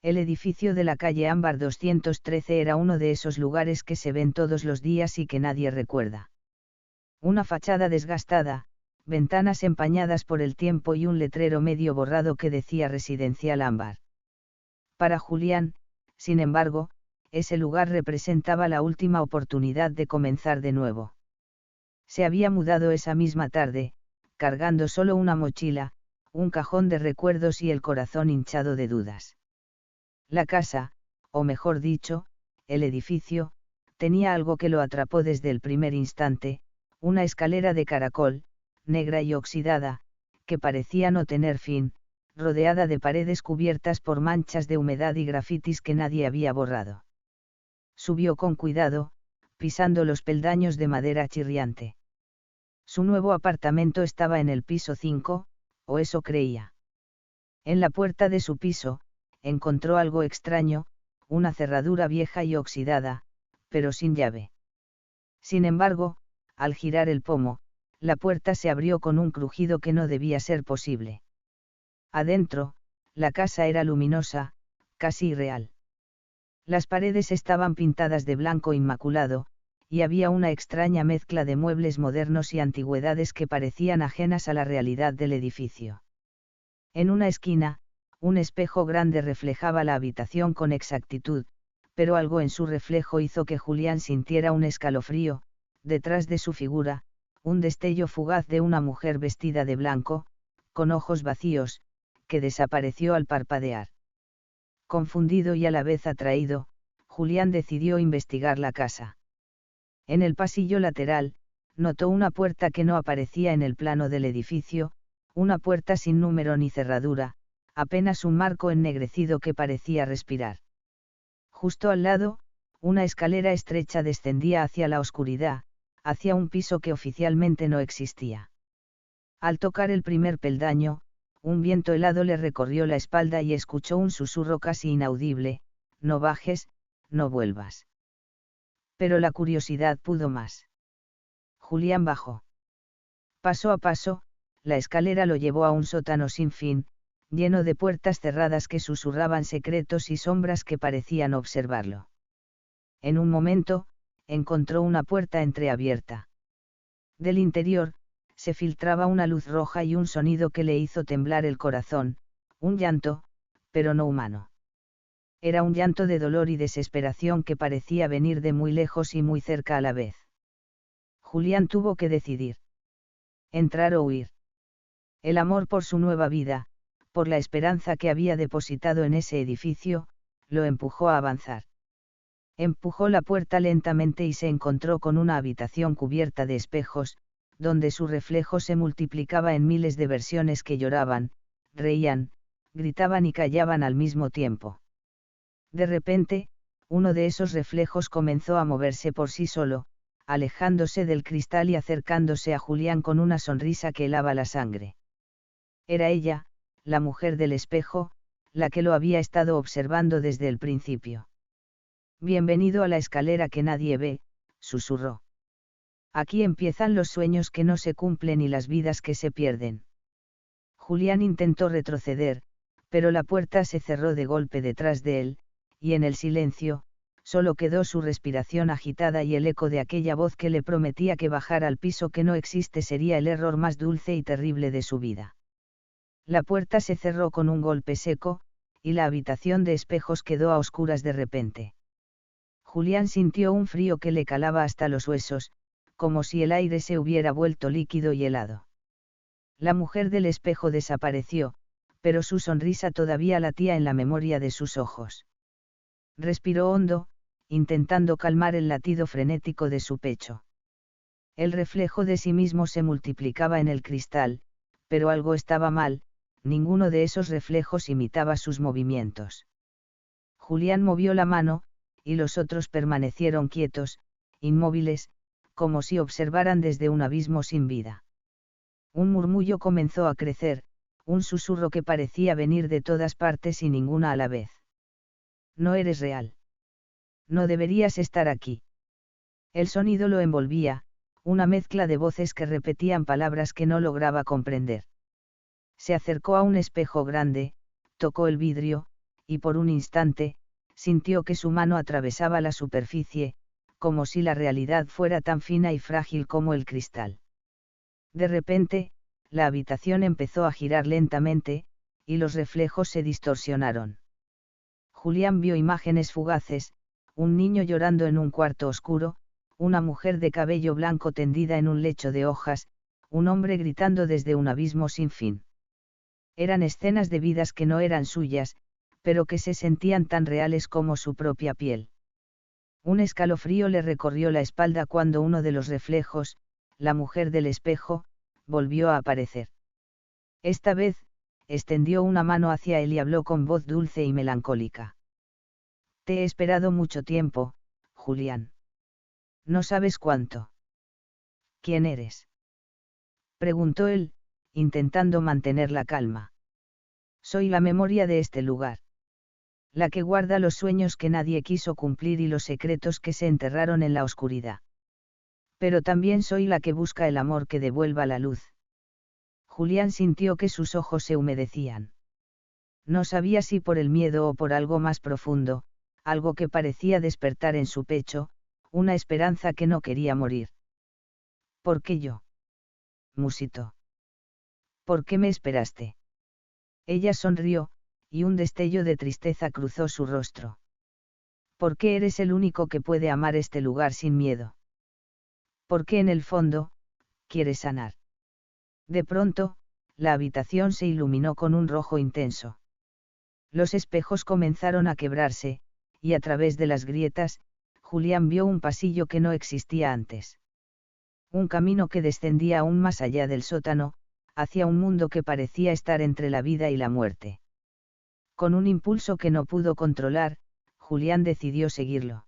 El edificio de la calle Ámbar 213 era uno de esos lugares que se ven todos los días y que nadie recuerda. Una fachada desgastada, ventanas empañadas por el tiempo y un letrero medio borrado que decía Residencial Ámbar. Para Julián, sin embargo, ese lugar representaba la última oportunidad de comenzar de nuevo. Se había mudado esa misma tarde, cargando solo una mochila, un cajón de recuerdos y el corazón hinchado de dudas. La casa, o mejor dicho, el edificio, tenía algo que lo atrapó desde el primer instante, una escalera de caracol, negra y oxidada, que parecía no tener fin, rodeada de paredes cubiertas por manchas de humedad y grafitis que nadie había borrado. Subió con cuidado, pisando los peldaños de madera chirriante. Su nuevo apartamento estaba en el piso 5, o eso creía. En la puerta de su piso, encontró algo extraño, una cerradura vieja y oxidada, pero sin llave. Sin embargo, al girar el pomo, la puerta se abrió con un crujido que no debía ser posible. Adentro, la casa era luminosa, casi irreal. Las paredes estaban pintadas de blanco inmaculado, y había una extraña mezcla de muebles modernos y antigüedades que parecían ajenas a la realidad del edificio. En una esquina, un espejo grande reflejaba la habitación con exactitud, pero algo en su reflejo hizo que Julián sintiera un escalofrío. Detrás de su figura, un destello fugaz de una mujer vestida de blanco, con ojos vacíos, que desapareció al parpadear. Confundido y a la vez atraído, Julián decidió investigar la casa. En el pasillo lateral, notó una puerta que no aparecía en el plano del edificio, una puerta sin número ni cerradura, apenas un marco ennegrecido que parecía respirar. Justo al lado, una escalera estrecha descendía hacia la oscuridad, hacia un piso que oficialmente no existía. Al tocar el primer peldaño, un viento helado le recorrió la espalda y escuchó un susurro casi inaudible: no bajes, no vuelvas. Pero la curiosidad pudo más. Julián bajó. Paso a paso, la escalera lo llevó a un sótano sin fin, lleno de puertas cerradas que susurraban secretos y sombras que parecían observarlo. En un momento, encontró una puerta entreabierta. Del interior, se filtraba una luz roja y un sonido que le hizo temblar el corazón, un llanto, pero no humano. Era un llanto de dolor y desesperación que parecía venir de muy lejos y muy cerca a la vez. Julián tuvo que decidir. Entrar o huir. El amor por su nueva vida, por la esperanza que había depositado en ese edificio, lo empujó a avanzar. Empujó la puerta lentamente y se encontró con una habitación cubierta de espejos, donde su reflejo se multiplicaba en miles de versiones que lloraban, reían, gritaban y callaban al mismo tiempo. De repente, uno de esos reflejos comenzó a moverse por sí solo, alejándose del cristal y acercándose a Julián con una sonrisa que helaba la sangre. Era ella, la mujer del espejo, la que lo había estado observando desde el principio. Bienvenido a la escalera que nadie ve, susurró. Aquí empiezan los sueños que no se cumplen y las vidas que se pierden. Julián intentó retroceder, pero la puerta se cerró de golpe detrás de él, y en el silencio, solo quedó su respiración agitada y el eco de aquella voz que le prometía que bajar al piso que no existe sería el error más dulce y terrible de su vida. La puerta se cerró con un golpe seco, y la habitación de espejos quedó a oscuras de repente. Julián sintió un frío que le calaba hasta los huesos, como si el aire se hubiera vuelto líquido y helado. La mujer del espejo desapareció, pero su sonrisa todavía latía en la memoria de sus ojos. Respiró hondo, intentando calmar el latido frenético de su pecho. El reflejo de sí mismo se multiplicaba en el cristal, pero algo estaba mal, ninguno de esos reflejos imitaba sus movimientos. Julián movió la mano, y los otros permanecieron quietos, inmóviles, como si observaran desde un abismo sin vida. Un murmullo comenzó a crecer, un susurro que parecía venir de todas partes y ninguna a la vez. No eres real. No deberías estar aquí. El sonido lo envolvía, una mezcla de voces que repetían palabras que no lograba comprender. Se acercó a un espejo grande, tocó el vidrio, y por un instante, sintió que su mano atravesaba la superficie, como si la realidad fuera tan fina y frágil como el cristal. De repente, la habitación empezó a girar lentamente, y los reflejos se distorsionaron. Julián vio imágenes fugaces, un niño llorando en un cuarto oscuro, una mujer de cabello blanco tendida en un lecho de hojas, un hombre gritando desde un abismo sin fin. Eran escenas de vidas que no eran suyas, pero que se sentían tan reales como su propia piel. Un escalofrío le recorrió la espalda cuando uno de los reflejos, la mujer del espejo, volvió a aparecer. Esta vez, extendió una mano hacia él y habló con voz dulce y melancólica. Te he esperado mucho tiempo, Julián. No sabes cuánto. ¿Quién eres? Preguntó él, intentando mantener la calma. Soy la memoria de este lugar. La que guarda los sueños que nadie quiso cumplir y los secretos que se enterraron en la oscuridad. Pero también soy la que busca el amor que devuelva la luz. Julián sintió que sus ojos se humedecían. No sabía si por el miedo o por algo más profundo, algo que parecía despertar en su pecho, una esperanza que no quería morir. ¿Por qué yo? Musitó. ¿Por qué me esperaste? Ella sonrió, y un destello de tristeza cruzó su rostro. ¿Por qué eres el único que puede amar este lugar sin miedo? Porque en el fondo, quieres sanar. De pronto, la habitación se iluminó con un rojo intenso. Los espejos comenzaron a quebrarse, y a través de las grietas, Julián vio un pasillo que no existía antes. Un camino que descendía aún más allá del sótano, hacia un mundo que parecía estar entre la vida y la muerte. Con un impulso que no pudo controlar, Julián decidió seguirlo.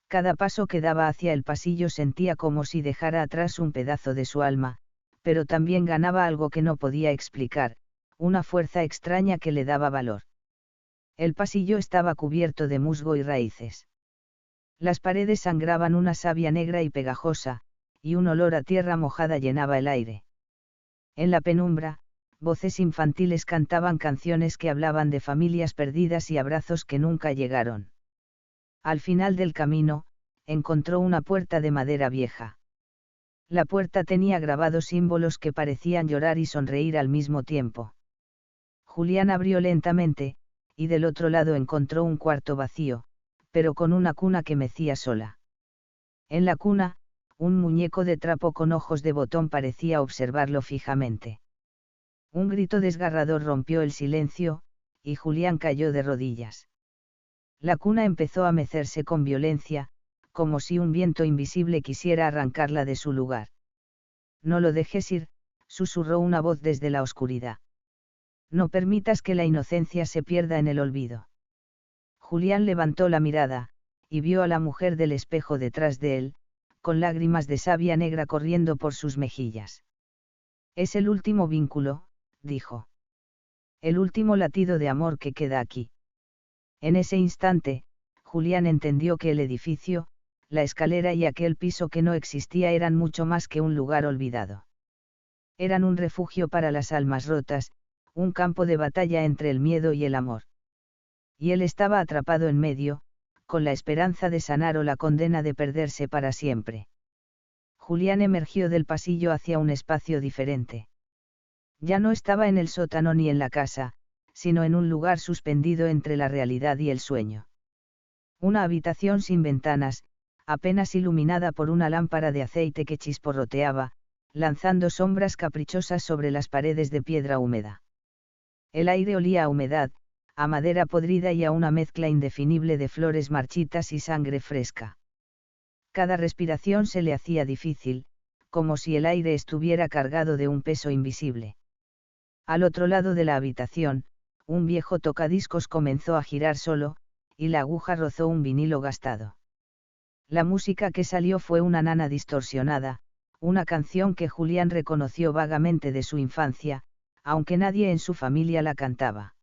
Cada paso que daba hacia el pasillo sentía como si dejara atrás un pedazo de su alma, pero también ganaba algo que no podía explicar, una fuerza extraña que le daba valor. El pasillo estaba cubierto de musgo y raíces. Las paredes sangraban una savia negra y pegajosa, y un olor a tierra mojada llenaba el aire. En la penumbra, voces infantiles cantaban canciones que hablaban de familias perdidas y abrazos que nunca llegaron. Al final del camino, encontró una puerta de madera vieja. La puerta tenía grabados símbolos que parecían llorar y sonreír al mismo tiempo. Julián abrió lentamente, y del otro lado encontró un cuarto vacío, pero con una cuna que mecía sola. En la cuna, un muñeco de trapo con ojos de botón parecía observarlo fijamente. Un grito desgarrador rompió el silencio, y Julián cayó de rodillas. La cuna empezó a mecerse con violencia, como si un viento invisible quisiera arrancarla de su lugar. No lo dejes ir, susurró una voz desde la oscuridad. No permitas que la inocencia se pierda en el olvido. Julián levantó la mirada, y vio a la mujer del espejo detrás de él, con lágrimas de savia negra corriendo por sus mejillas. Es el último vínculo, dijo. El último latido de amor que queda aquí. En ese instante, Julián entendió que el edificio, la escalera y aquel piso que no existía eran mucho más que un lugar olvidado. Eran un refugio para las almas rotas, un campo de batalla entre el miedo y el amor. Y él estaba atrapado en medio, con la esperanza de sanar o la condena de perderse para siempre. Julián emergió del pasillo hacia un espacio diferente. Ya no estaba en el sótano ni en la casa, sino en un lugar suspendido entre la realidad y el sueño. Una habitación sin ventanas, apenas iluminada por una lámpara de aceite que chisporroteaba, lanzando sombras caprichosas sobre las paredes de piedra húmeda. El aire olía a humedad, a madera podrida y a una mezcla indefinible de flores marchitas y sangre fresca. Cada respiración se le hacía difícil, como si el aire estuviera cargado de un peso invisible. Al otro lado de la habitación, un viejo tocadiscos comenzó a girar solo, y la aguja rozó un vinilo gastado. La música que salió fue una nana distorsionada, una canción que Julián reconoció vagamente de su infancia, aunque nadie en su familia la cantaba.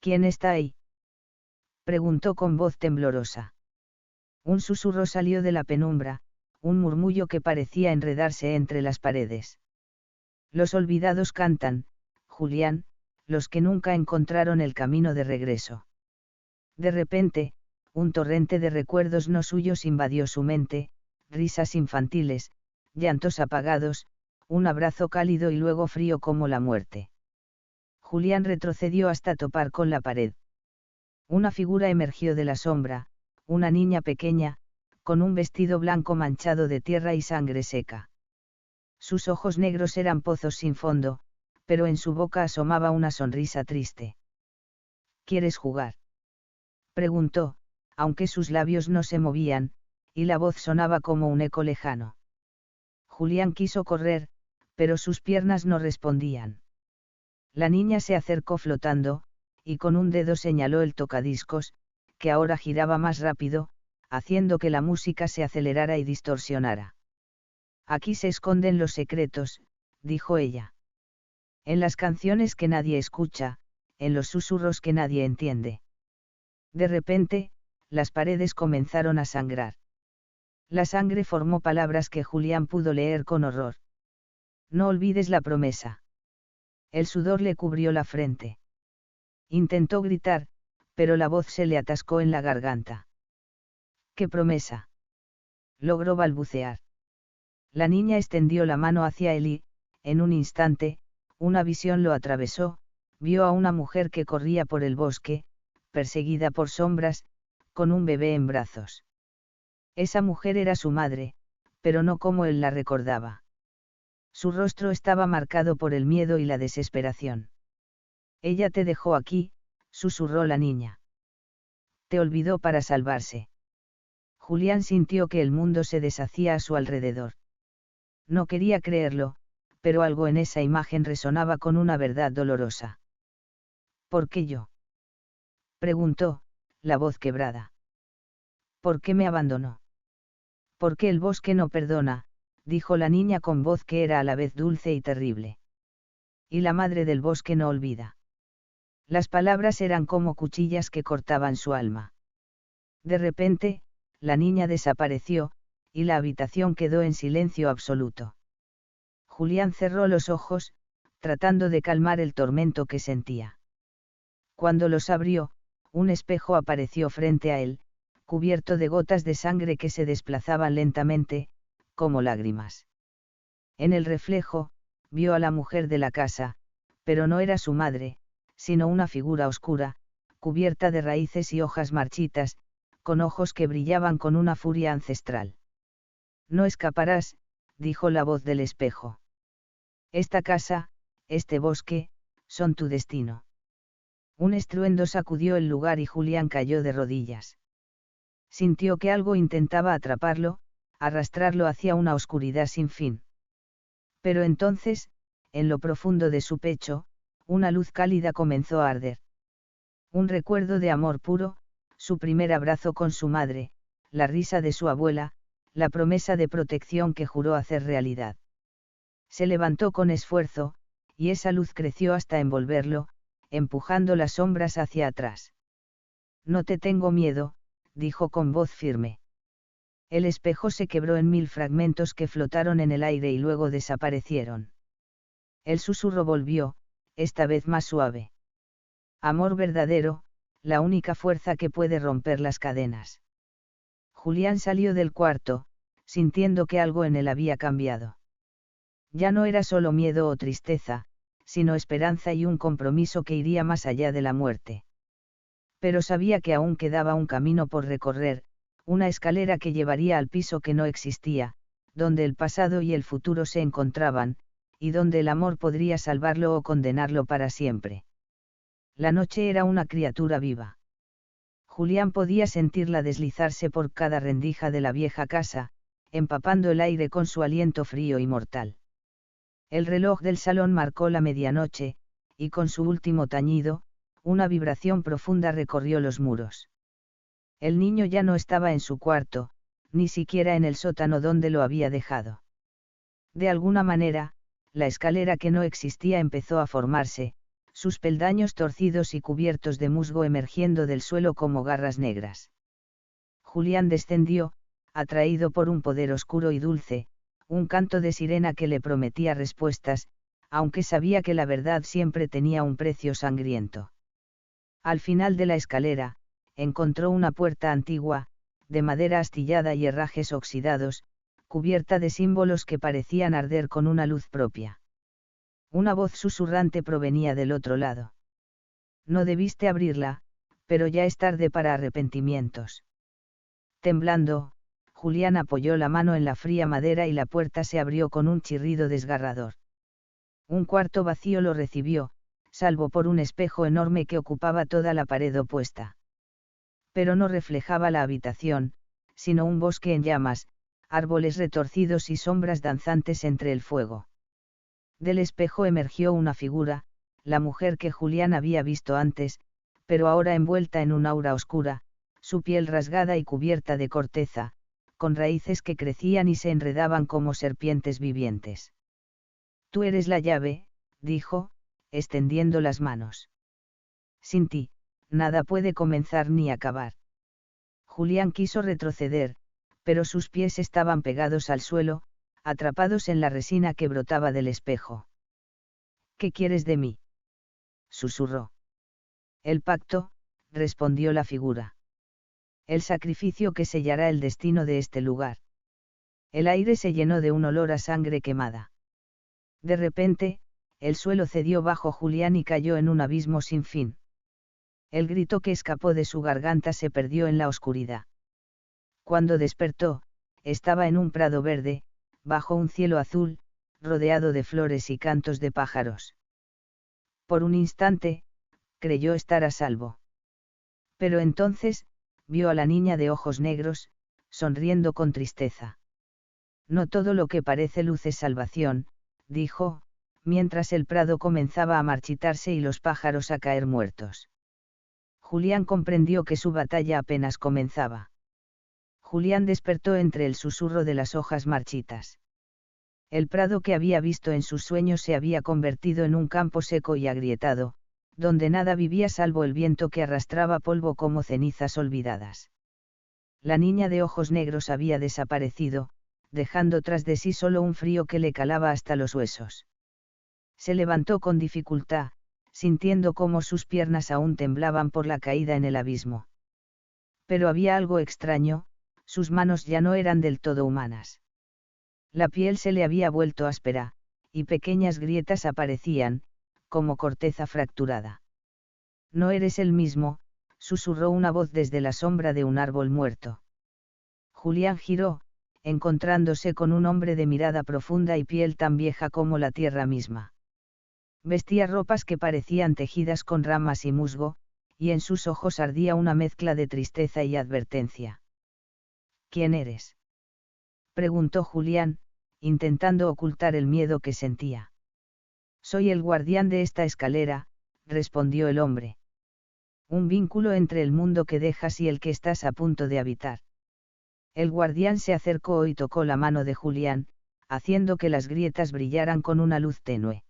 ¿Quién está ahí?, preguntó con voz temblorosa. Un susurro salió de la penumbra, un murmullo que parecía enredarse entre las paredes. Los olvidados cantan, Julián, los que nunca encontraron el camino de regreso. De repente, un torrente de recuerdos no suyos invadió su mente, risas infantiles, llantos apagados, un abrazo cálido y luego frío como la muerte. Julián retrocedió hasta topar con la pared. Una figura emergió de la sombra, una niña pequeña, con un vestido blanco manchado de tierra y sangre seca. Sus ojos negros eran pozos sin fondo, pero en su boca asomaba una sonrisa triste. ¿Quieres jugar?, preguntó, aunque sus labios no se movían, y la voz sonaba como un eco lejano. Julián quiso correr, pero sus piernas no respondían. La niña se acercó flotando, y con un dedo señaló el tocadiscos, que ahora giraba más rápido, haciendo que la música se acelerara y distorsionara. Aquí se esconden los secretos, dijo ella. En las canciones que nadie escucha, en los susurros que nadie entiende. De repente, las paredes comenzaron a sangrar. La sangre formó palabras que Julián pudo leer con horror. No olvides la promesa. El sudor le cubrió la frente. Intentó gritar, pero la voz se le atascó en la garganta. ¿Qué promesa?, logró balbucear. La niña extendió la mano hacia él y, en un instante, una visión lo atravesó, vio a una mujer que corría por el bosque, perseguida por sombras, con un bebé en brazos. Esa mujer era su madre, pero no como él la recordaba. Su rostro estaba marcado por el miedo y la desesperación. Ella te dejó aquí, susurró la niña. Te olvidó para salvarse. Julián sintió que el mundo se deshacía a su alrededor. No quería creerlo, pero algo en esa imagen resonaba con una verdad dolorosa. ¿Por qué yo?, preguntó, la voz quebrada. ¿Por qué me abandonó? ¿Por qué el bosque no perdona?, dijo la niña con voz que era a la vez dulce y terrible. Y la madre del bosque no olvida. Las palabras eran como cuchillas que cortaban su alma. De repente, la niña desapareció, y la habitación quedó en silencio absoluto. Julián cerró los ojos, tratando de calmar el tormento que sentía. Cuando los abrió, un espejo apareció frente a él, cubierto de gotas de sangre que se desplazaban lentamente, como lágrimas. En el reflejo, vio a la mujer de la casa, pero no era su madre, sino una figura oscura, cubierta de raíces y hojas marchitas, con ojos que brillaban con una furia ancestral. No escaparás, dijo la voz del espejo. Esta casa, este bosque, son tu destino. Un estruendo sacudió el lugar y Julián cayó de rodillas. Sintió que algo intentaba atraparlo, arrastrarlo hacia una oscuridad sin fin. Pero entonces, en lo profundo de su pecho, una luz cálida comenzó a arder. Un recuerdo de amor puro, su primer abrazo con su madre, la risa de su abuela, la promesa de protección que juró hacer realidad. Se levantó con esfuerzo, y esa luz creció hasta envolverlo, empujando las sombras hacia atrás. No te tengo miedo, dijo con voz firme. El espejo se quebró en 1000 fragmentos que flotaron en el aire y luego desaparecieron. El susurro volvió, esta vez más suave. Amor verdadero, la única fuerza que puede romper las cadenas. Julián salió del cuarto, sintiendo que algo en él había cambiado. Ya no era solo miedo o tristeza, sino esperanza y un compromiso que iría más allá de la muerte. Pero sabía que aún quedaba un camino por recorrer, una escalera que llevaría al piso que no existía, donde el pasado y el futuro se encontraban, y donde el amor podría salvarlo o condenarlo para siempre. La noche era una criatura viva. Julián podía sentirla deslizarse por cada rendija de la vieja casa, empapando el aire con su aliento frío y mortal. El reloj del salón marcó la medianoche, y con su último tañido, una vibración profunda recorrió los muros. El niño ya no estaba en su cuarto, ni siquiera en el sótano donde lo había dejado. De alguna manera, la escalera que no existía empezó a formarse, sus peldaños torcidos y cubiertos de musgo emergiendo del suelo como garras negras. Julián descendió, atraído por un poder oscuro y dulce, un canto de sirena que le prometía respuestas, aunque sabía que la verdad siempre tenía un precio sangriento. Al final de la escalera, encontró una puerta antigua, de madera astillada y herrajes oxidados, cubierta de símbolos que parecían arder con una luz propia. Una voz susurrante provenía del otro lado. No debiste abrirla, pero ya es tarde para arrepentimientos. Temblando, Julián apoyó la mano en la fría madera y la puerta se abrió con un chirrido desgarrador. Un cuarto vacío lo recibió, salvo por un espejo enorme que ocupaba toda la pared opuesta. Pero no reflejaba la habitación, sino un bosque en llamas, árboles retorcidos y sombras danzantes entre el fuego. Del espejo emergió una figura, la mujer que Julián había visto antes, pero ahora envuelta en un aura oscura, su piel rasgada y cubierta de corteza, con raíces que crecían y se enredaban como serpientes vivientes. Tú eres la llave, dijo, extendiendo las manos. Sin ti, nada puede comenzar ni acabar. Julián quiso retroceder, pero sus pies estaban pegados al suelo, atrapados en la resina que brotaba del espejo. ¿Qué quieres de mí?, susurró. El pacto, respondió la figura. El sacrificio que sellará el destino de este lugar. El aire se llenó de un olor a sangre quemada. De repente, el suelo cedió bajo Julián y cayó en un abismo sin fin. El grito que escapó de su garganta se perdió en la oscuridad. Cuando despertó, estaba en un prado verde, bajo un cielo azul, rodeado de flores y cantos de pájaros. Por un instante, creyó estar a salvo. Pero entonces, vio a la niña de ojos negros, sonriendo con tristeza. No todo lo que parece luz es salvación, dijo, mientras el prado comenzaba a marchitarse y los pájaros a caer muertos. Julián comprendió que su batalla apenas comenzaba. Julián despertó entre el susurro de las hojas marchitas. El prado que había visto en sus sueños se había convertido en un campo seco y agrietado, donde nada vivía salvo el viento que arrastraba polvo como cenizas olvidadas. La niña de ojos negros había desaparecido, dejando tras de sí solo un frío que le calaba hasta los huesos. Se levantó con dificultad, sintiendo cómo sus piernas aún temblaban por la caída en el abismo. Pero había algo extraño, sus manos ya no eran del todo humanas. La piel se le había vuelto áspera, y pequeñas grietas aparecían, como corteza fracturada. No eres el mismo, susurró una voz desde la sombra de un árbol muerto. Julián giró, encontrándose con un hombre de mirada profunda y piel tan vieja como la tierra misma. Vestía ropas que parecían tejidas con ramas y musgo, y en sus ojos ardía una mezcla de tristeza y advertencia. ¿Quién eres?, preguntó Julián, intentando ocultar el miedo que sentía. Soy el guardián de esta escalera, respondió el hombre. Un vínculo entre el mundo que dejas y el que estás a punto de habitar. El guardián se acercó y tocó la mano de Julián, haciendo que las grietas brillaran con una luz tenue.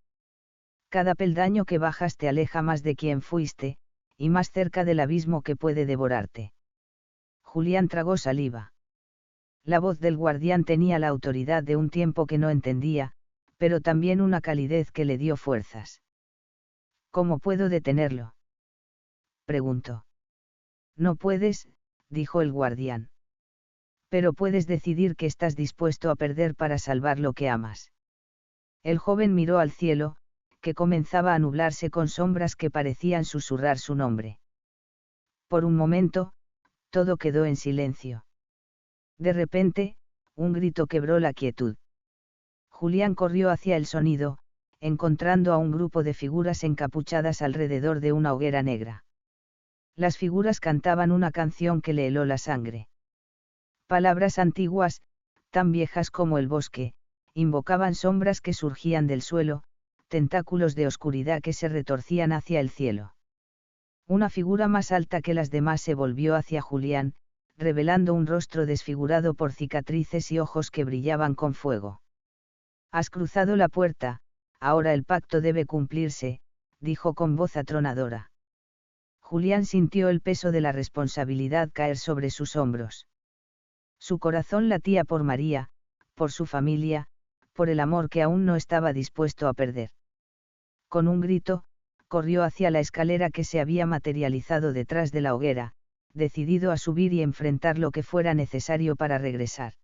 Cada peldaño que bajas te aleja más de quien fuiste, y más cerca del abismo que puede devorarte. Julián tragó saliva. La voz del guardián tenía la autoridad de un tiempo que no entendía, pero también una calidez que le dio fuerzas. ¿Cómo puedo detenerlo?, preguntó. No puedes, dijo el guardián. Pero puedes decidir que estás dispuesto a perder para salvar lo que amas. El joven miró al cielo, que comenzaba a nublarse con sombras que parecían susurrar su nombre. Por un momento, todo quedó en silencio. De repente, un grito quebró la quietud. Julián corrió hacia el sonido, encontrando a un grupo de figuras encapuchadas alrededor de una hoguera negra. Las figuras cantaban una canción que le heló la sangre. Palabras antiguas, tan viejas como el bosque, invocaban sombras que surgían del suelo, tentáculos de oscuridad que se retorcían hacia el cielo. Una figura más alta que las demás se volvió hacia Julián, revelando un rostro desfigurado por cicatrices y ojos que brillaban con fuego. Has cruzado la puerta, ahora el pacto debe cumplirse, dijo con voz atronadora. Julián sintió el peso de la responsabilidad caer sobre sus hombros. Su corazón latía por María, por su familia, por el amor que aún no estaba dispuesto a perder. Con un grito, corrió hacia la escalera que se había materializado detrás de la hoguera, decidido a subir y enfrentar lo que fuera necesario para regresar.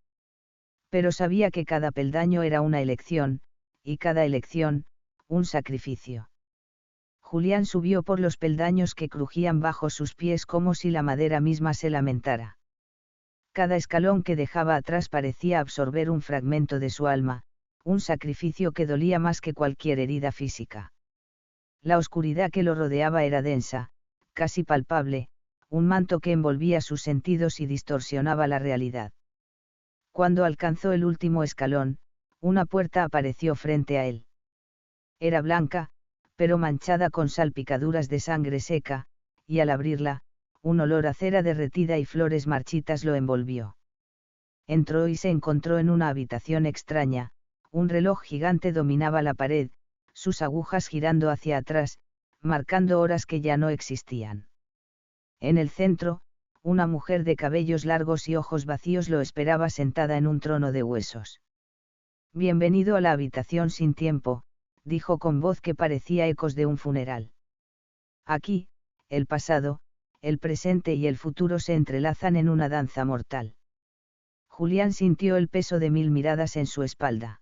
Pero sabía que cada peldaño era una elección, y cada elección, un sacrificio. Julián subió por los peldaños que crujían bajo sus pies como si la madera misma se lamentara. Cada escalón que dejaba atrás parecía absorber un fragmento de su alma, un sacrificio que dolía más que cualquier herida física. La oscuridad que lo rodeaba era densa, casi palpable, un manto que envolvía sus sentidos y distorsionaba la realidad. Cuando alcanzó el último escalón, una puerta apareció frente a él. Era blanca, pero manchada con salpicaduras de sangre seca, y al abrirla, un olor a cera derretida y flores marchitas lo envolvió. Entró y se encontró en una habitación extraña, un reloj gigante dominaba la pared, sus agujas girando hacia atrás, marcando horas que ya no existían. En el centro, una mujer de cabellos largos y ojos vacíos lo esperaba sentada en un trono de huesos. Bienvenido a la habitación sin tiempo, dijo con voz que parecía ecos de un funeral. Aquí, el pasado, el presente y el futuro se entrelazan en una danza mortal. Julián sintió el peso de 1000 miradas en su espalda.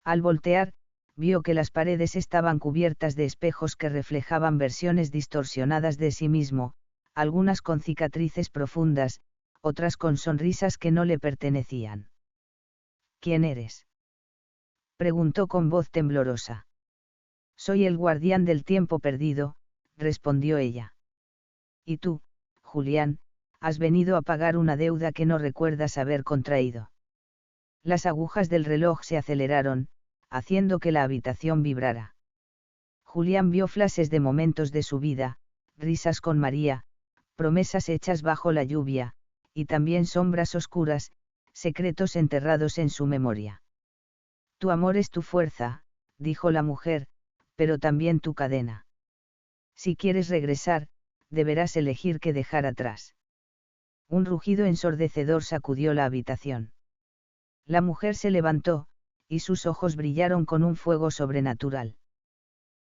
Al voltear, vio que las paredes estaban cubiertas de espejos que reflejaban versiones distorsionadas de sí mismo, algunas con cicatrices profundas, otras con sonrisas que no le pertenecían. ¿Quién eres?, preguntó con voz temblorosa. Soy el guardián del tiempo perdido, respondió ella. Y tú, Julián, has venido a pagar una deuda que no recuerdas haber contraído. Las agujas del reloj se aceleraron, haciendo que la habitación vibrara. Julián vio flashes de momentos de su vida, risas con María, promesas hechas bajo la lluvia, y también sombras oscuras, secretos enterrados en su memoria. Tu amor es tu fuerza, dijo la mujer, pero también tu cadena. Si quieres regresar, deberás elegir qué dejar atrás. Un rugido ensordecedor sacudió la habitación. La mujer se levantó, y sus ojos brillaron con un fuego sobrenatural.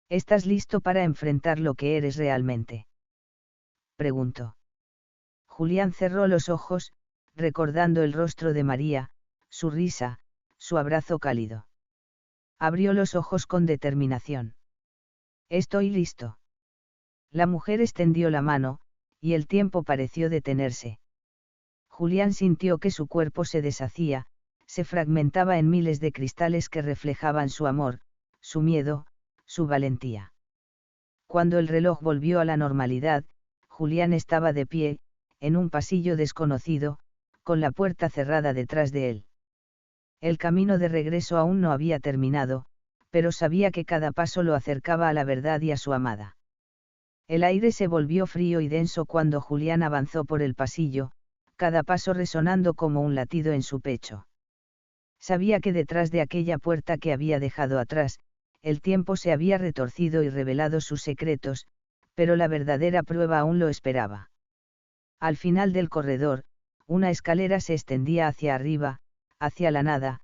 ¿Estás listo para enfrentar lo que eres realmente?, preguntó. Julián cerró los ojos, recordando el rostro de María, su risa, su abrazo cálido. Abrió los ojos con determinación. Estoy listo. La mujer extendió la mano, y el tiempo pareció detenerse. Julián sintió que su cuerpo se deshacía, se fragmentaba en miles de cristales que reflejaban su amor, su miedo, su valentía. Cuando el reloj volvió a la normalidad, Julián estaba de pie, en un pasillo desconocido, con la puerta cerrada detrás de él. El camino de regreso aún no había terminado, pero sabía que cada paso lo acercaba a la verdad y a su amada. El aire se volvió frío y denso cuando Julián avanzó por el pasillo, cada paso resonando como un latido en su pecho. Sabía que detrás de aquella puerta que había dejado atrás, el tiempo se había retorcido y revelado sus secretos, pero la verdadera prueba aún lo esperaba. Al final del corredor, una escalera se extendía hacia arriba, hacia la nada,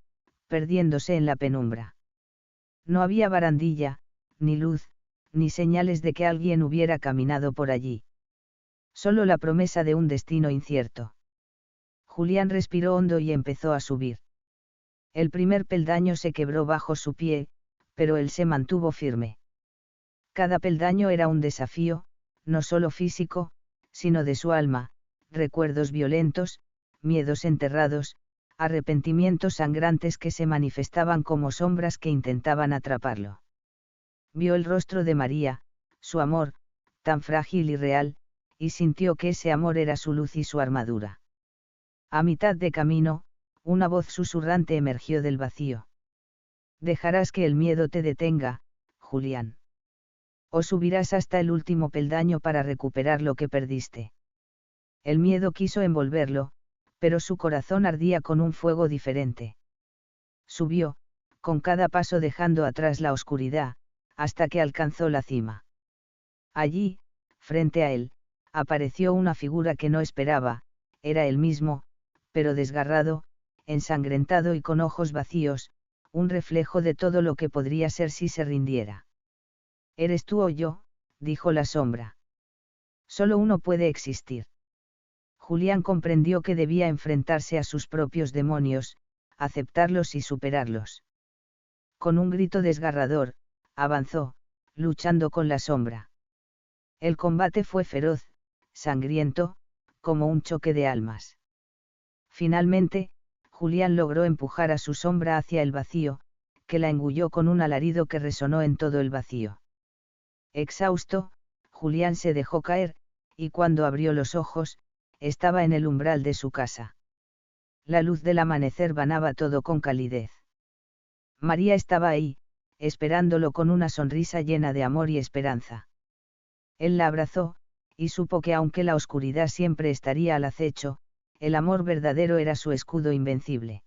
perdiéndose en la penumbra. No había barandilla, ni luz, ni señales de que alguien hubiera caminado por allí. Solo la promesa de un destino incierto. Julián respiró hondo y empezó a subir. El primer peldaño se quebró bajo su pie, pero él se mantuvo firme. Cada peldaño era un desafío, no solo físico, sino de su alma, recuerdos violentos, miedos enterrados, arrepentimientos sangrantes que se manifestaban como sombras que intentaban atraparlo. Vio el rostro de María, su amor, tan frágil y real, y sintió que ese amor era su luz y su armadura. A mitad de camino, una voz susurrante emergió del vacío. Dejarás que el miedo te detenga, Julián. O subirás hasta el último peldaño para recuperar lo que perdiste. El miedo quiso envolverlo, pero su corazón ardía con un fuego diferente. Subió, con cada paso dejando atrás la oscuridad, hasta que alcanzó la cima. Allí, frente a él, apareció una figura que no esperaba, era él mismo, pero desgarrado, ensangrentado y con ojos vacíos, un reflejo de todo lo que podría ser si se rindiera. ¿Eres tú o yo?, dijo la sombra. Solo uno puede existir. Julián comprendió que debía enfrentarse a sus propios demonios, aceptarlos y superarlos. Con un grito desgarrador, avanzó, luchando con la sombra. El combate fue feroz, sangriento, como un choque de almas. Finalmente, Julián logró empujar a su sombra hacia el vacío, que la engulló con un alarido que resonó en todo el vacío. Exhausto, Julián se dejó caer, y cuando abrió los ojos, estaba en el umbral de su casa. La luz del amanecer banaba todo con calidez. María estaba ahí, esperándolo con una sonrisa llena de amor y esperanza. Él la abrazó, y supo que aunque la oscuridad siempre estaría al acecho, el amor verdadero era su escudo invencible.